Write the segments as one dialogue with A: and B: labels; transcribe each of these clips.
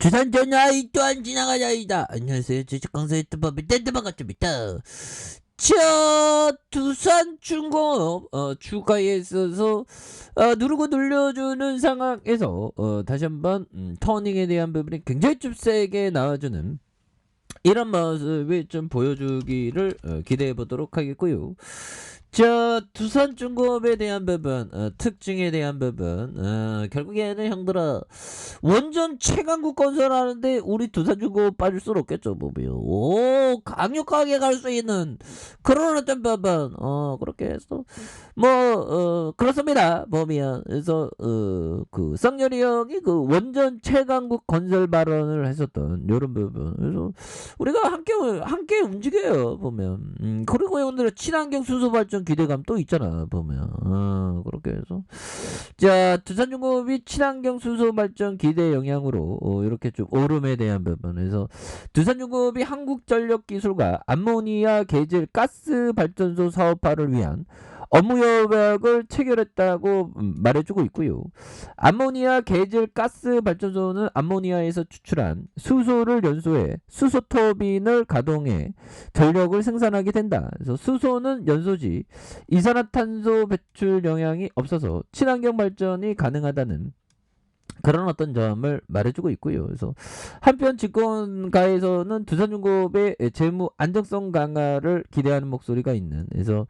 A: 두산 전화이 또한 지나가자이다. 안녕하세요. 주식강사 유튜버의 반갑습니다. 자, 두산중공업 주가에 있어서 누르고 눌려주는 상황에서 다시 한번 터닝에 대한 부분이 굉장히 좀 세게 나와주는 이런 모습을 좀 보여주기를 기대해 보도록 하겠고요. 자, 두산중공업에 대한 부분, 특징에 대한 부분, 결국에는 형들아, 원전 최강국 건설하는데 우리 두산중공업 빠질 수는 없겠죠, 보면. 오, 강력하게 갈 수 있는 그런 어떤 부분, 그렇게 해서, 그렇습니다, 보면. 그래서, 쌍열이 형이 그 원전 최강국 건설 발언을 했었던 요런 부분. 그래서, 우리가 함께 움직여요, 보면. 그리고 형들 친환경 수소 발전 기대감 또 있잖아, 보면. 그렇게 해서. 자, 두산중공업이 친환경 수소 발전 기대 영향으로 이렇게 좀 오름에 대한 부분에서 두산중공업이 한국전력기술과 암모니아 계질 가스 발전소 사업화를 위한 업무 협약을 체결했다고 말해주고 있고요. 암모니아 계질 가스 발전소는 암모니아에서 추출한 수소를 연소해 수소 터빈을 가동해 전력을 생산하게 된다. 그래서 수소는 연소지 이산화탄소 배출 영향이 없어서 친환경 발전이 가능하다는 그런 어떤 점을 말해주고 있고요. 그래서 한편 집권가에서는 두산중공업의 재무 안정성 강화를 기대하는 목소리가 있는. 그래서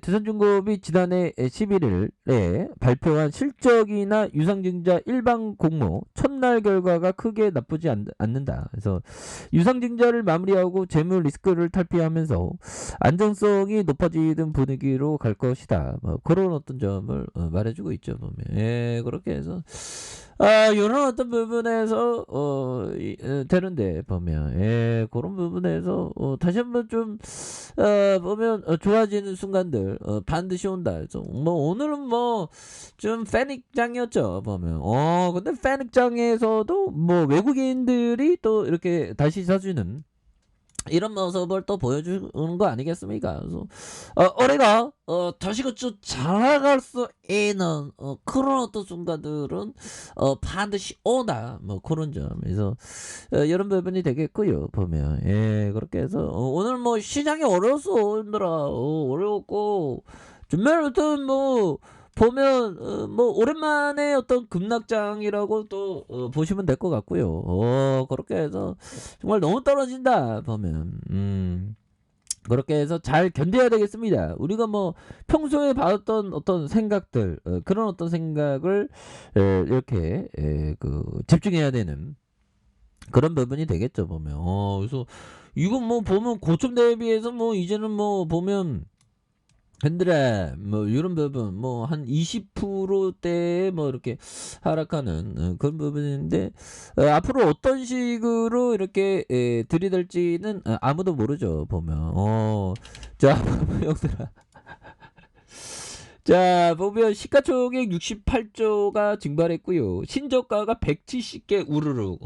A: 두산중공업이 지난해 11일에 발표한 실적이나 유상증자 일반 공모 첫날 결과가 크게 나쁘지 않는다. 그래서 유상증자를 마무리하고 재무 리스크를 탈피하면서 안정성이 높아지는 분위기로 갈 것이다. 그런 어떤 점을 말해주고 있죠. 보면. 그렇게 해서 이런 어떤 부분에서 되는데 보면 그런 부분에서 다시 한번 좀 보면 좋아지는 순간들 반드시 온다. 그래서 오늘은 좀 패닉장이었죠, 보면. 근데 패닉장에서도 외국인들이 또 이렇게 다시 사주는 이런 모습을 또 보여주는 거 아니겠습니까? 그래서 우리가 다시 좀 잘나갈 수 있는 그런 어떤 순간들은 반드시 오다. 그런 점에서 이런 부분이 되겠고요. 보면 그렇게 해서 오늘 시장이 어려웠어, 힘들어. 어려웠고 준비부터 보면 오랜만에 어떤 급락장이라고 또 보시면 될 것 같고요. 그렇게 해서 정말 너무 떨어진다 보면 그렇게 해서 잘 견뎌야 되겠습니다. 우리가 평소에 받았던 어떤 생각들 그런 어떤 생각을 이렇게 집중해야 되는 그런 부분이 되겠죠, 보면. 그래서 이건 보면 고점 대비해서 이제는 보면 흔들어 이런 부분 한 20%대에 이렇게 하락하는 그런 부분인데 앞으로 어떤 식으로 이렇게 들이댈지는 아무도 모르죠, 보면. 자 형들아, 자 보면 시가총액 68조가 증발했고요. 신저가가 170개 우르르.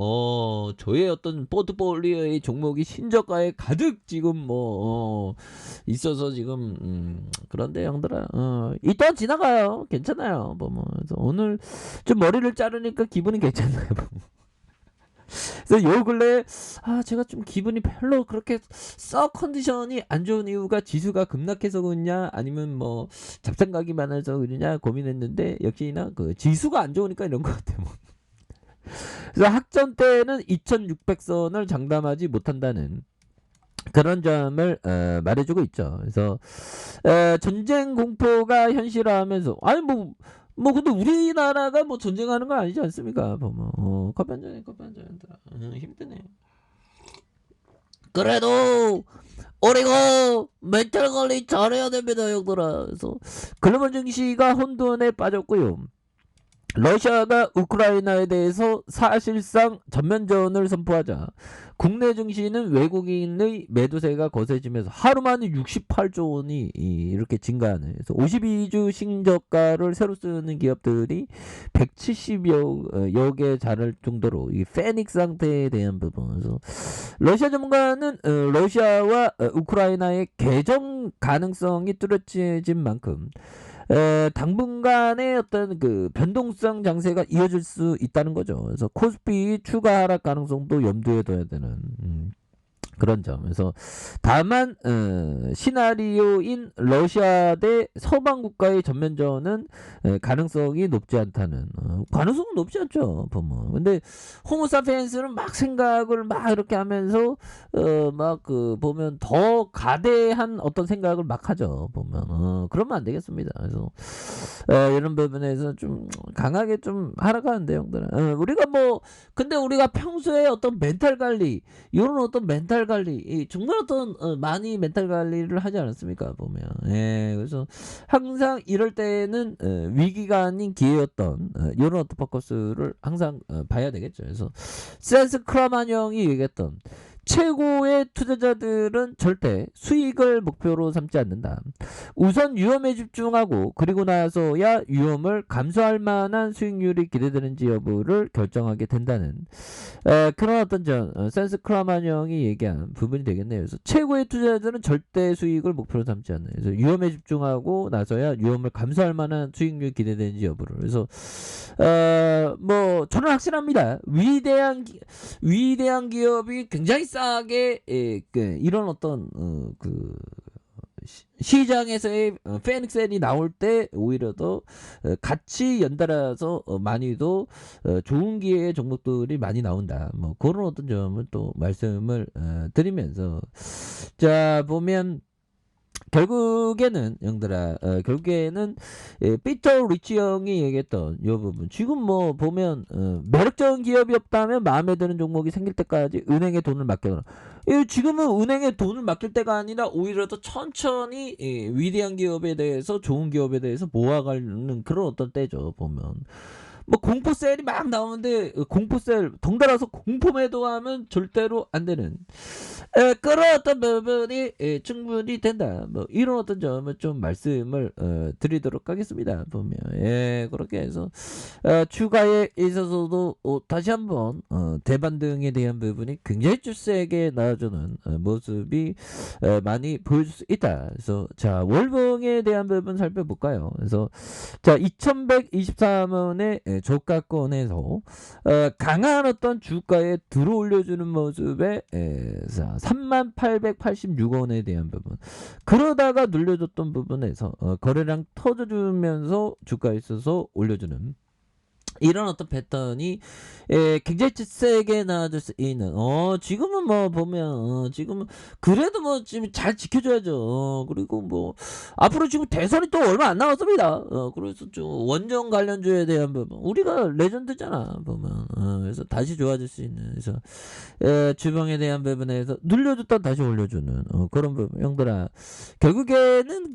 A: 저의 어떤 포트폴리오의 종목이 신저가에 가득 지금 있어서 지금 그런데 형들아 이따 지나가요. 괜찮아요. 그래서 오늘 좀 머리를 자르니까 기분이 괜찮나요? 그래서 요 근래 제가 좀 기분이 별로 그렇게 썩 컨디션이 안 좋은 이유가 지수가 급락해서 그러냐 아니면 잡생각이 많아서 그러냐 고민했는데 역시나 그 지수가 안 좋으니까 이런 것 같아요. 그래서 학전 때는 2600선을 장담하지 못한다는 그런 점을 말해주고 있죠. 그래서 전쟁 공포가 현실화하면서 근데 우리나라가 전쟁하는 건 아니지 않습니까? 보면 커피 한잔 힘드네. 그래도 우리가 멘탈 관리 잘해야 됩니다, 형들아. 그래서 글로벌 증시가 혼돈에 빠졌고요. 러시아가 우크라이나에 대해서 사실상 전면전을 선포하자 국내 증시는 외국인의 매도세가 거세지면서 하루 만에 68조 원이 이렇게 증가하는. 그래서 52주 신저가를 새로 쓰는 기업들이 170여 개 자랄 정도로 이 패닉 상태에 대한 부분에서 러시아 전문가는 러시아와 우크라이나의 개정 가능성이 뚜렷해진 만큼 당분간의 어떤 그 변동성 장세가 이어질 수 있다는 거죠. 그래서 코스피 추가 하락 가능성도 염두에 둬야 되는 그런 점. 그래서 다만 시나리오인 러시아 대 서방 국가의 전면전은 가능성이 높지 않다는 가능성은 높지 않죠 보면. 근데 호모사피엔스는 막 생각을 막 이렇게 하면서 막 그 보면 더 가대한 어떤 생각을 막 하죠 보면. 그러면 안 되겠습니다. 그래서 이런 부분에서 좀 강하게 좀 하락하는데 형들은 우리가 뭐 근데 우리가 평소에 어떤 멘탈 관리 이런 어떤 멘탈 관리 정말 어떤 많이 멘탈 관리를 하지 않았습니까 보면. 그래서 항상 이럴 때는 위기가 아닌 기회였던 이런 어떤 포커스를 항상 봐야 되겠죠. 그래서 센스 크라만 형이 얘기했던 최고의 투자자들은 절대 수익을 목표로 삼지 않는다. 우선 위험에 집중하고 그리고 나서야 위험을 감수할 만한 수익률이 기대되는지 여부를 결정하게 된다는 그런 어떤 센스 크라만 형이 얘기한 부분이 되겠네요. 그래서 최고의 투자자들은 절대 수익을 목표로 삼지 않는. 그래서 위험에 집중하고 나서야 위험을 감수할 만한 수익률이 기대되는지 여부를. 그래서 뭐 저는 확실합니다. 위대한 기업이 굉장히 싸게 이런 어떤 그 시장에서의 페닉셀이 나올 때 오히려 더 같이 연달아서 많이도 좋은 기회의 종목들이 많이 나온다. 뭐 그런 어떤 점을 또 말씀을 드리면서 자 보면 결국에는 형들아 결국에는 피터 리치 형이 얘기했던 이 부분 지금 뭐 보면 매력적인 기업이 없다면 마음에 드는 종목이 생길 때까지 은행에 돈을 맡겨놔. 지금은 은행에 돈을 맡길 때가 아니라 오히려 더 천천히 위대한 기업에 대해서 좋은 기업에 대해서 모아가는 그런 어떤 때죠 보면. 뭐 공포셀이 막 나오는데 공포셀 덩달아서 공포 매도하면 절대로 안 되는 그런 어떤 부분이 충분히 된다. 뭐 이런 어떤 점을 좀 말씀을 드리도록 하겠습니다. 보면 그렇게 해서 추가에 있어서도 다시 한번 대반등에 대한 부분이 굉장히 세게 나와주는 모습이 많이 보여줄 수 있다. 그래서 자 월봉에 대한 부분 살펴볼까요? 그래서 자 2123원의 저가권에서 강한 어떤 주가에 들어 올려주는 모습에 3886원에 대한 부분 그러다가 눌려줬던 부분에서 거래량 터져주면서 주가에 있어서 올려주는 이런 어떤 패턴이 굉장히 세게 나와줄 수 있는 지금은 뭐 보면 지금은 그래도 뭐 지금 잘 지켜줘야죠. 그리고 뭐 앞으로 지금 대선이 또 얼마 안 남았습니다. 그래서 좀 원전 관련주에 대한 부분 우리가 레전드잖아 보면. 그래서 다시 좋아질 수 있는 그래서 주봉에 대한 부분에서 눌려줬다 다시 올려주는 그런 부분. 형들아 결국에는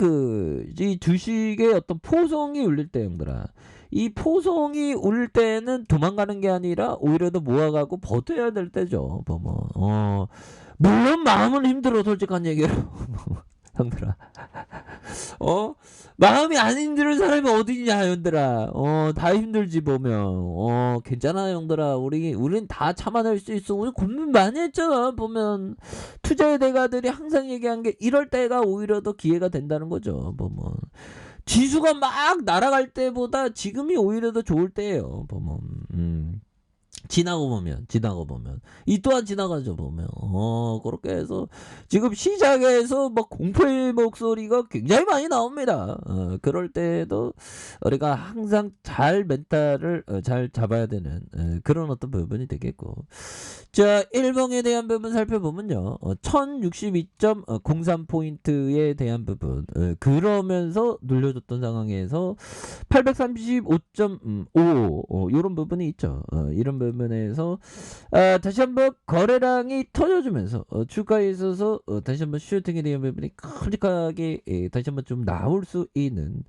A: 이 주식의 어떤 포성이 울릴 때 형들아 이 포성이 올 때는 도망가는 게 아니라 오히려 더 모아가고 버텨야 될 때죠. 보면 물론 마음은 힘들어 솔직한 얘기로 형들아 마음이 안 힘든 사람이 어디냐 형들아 다 힘들지 보면 괜찮아 형들아 우린 다 참아낼 수 있어. 우리 고민 많이 했잖아 보면. 투자의 대가들이 항상 얘기한 게 이럴 때가 오히려 더 기회가 된다는 거죠 보면. 지수가 막 날아갈 때보다 지금이 오히려 더 좋을 때예요 보면. 지나고 보면 이 또한 지나가죠 보면. 그렇게 해서 지금 시장에서 막 공포의 목소리가 굉장히 많이 나옵니다. 그럴 때도 우리가 항상 잘 멘탈을 잘 잡아야 되는 그런 어떤 부분이 되겠고. 자 일봉에 대한 부분 살펴보면요 1062.03포인트에 대한 부분 그러면서 눌려줬던 상황에서 835.55 이런 부분이 있죠. 이런 부분에서 다시 한번 거래량이 터져주면서 주가에 있어서 다시 한번 슈팅에 대한 부분이 클릭하게 다시 한번 좀 나올 수 있는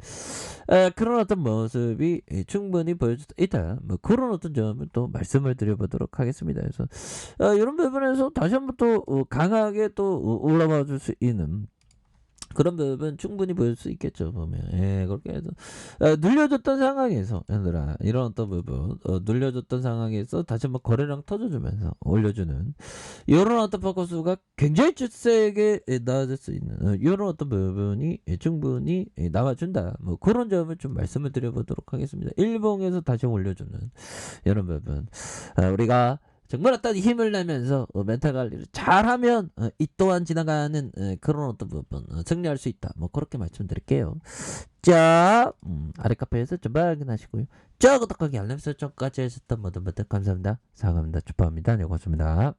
A: 그런 어떤 모습이 충분히 보여줄 수 있다. 뭐 그런 어떤 점을 또 말씀을 드려보도록 하겠습니다. 그래서 이런 부분에서 다시 한번 또 강하게 또 올라와 줄 수 있는 그런 부분 충분히 보일 수 있겠죠 보면. 예 그렇게 해서 눌려줬던 상황에서 얘들아 이런 어떤 부분 눌려줬던 상황에서 다시 한번 거래량 터져주면서 올려주는 요런 어떤 포커스가 굉장히 세게 나아질 수 있는 요런 어떤 부분이 충분히 나와준다. 뭐 고런 점을 좀 말씀을 드려보도록 하겠습니다. 일봉에서 다시 올려주는 요런 부분. 우리가 정말 어떤 힘을 내면서 멘탈 관리를 잘하면 이 또한 지나가는 그런 어떤 부분 승리할 수 있다. 뭐 그렇게 말씀드릴게요. 자, 아래 카페에서 좀 확인하시고요. 자, 구독하기 알람 설정까지 하셨던 모든 분들 감사합니다. 사랑합니다. 축하합니다. 네, 고맙습니다.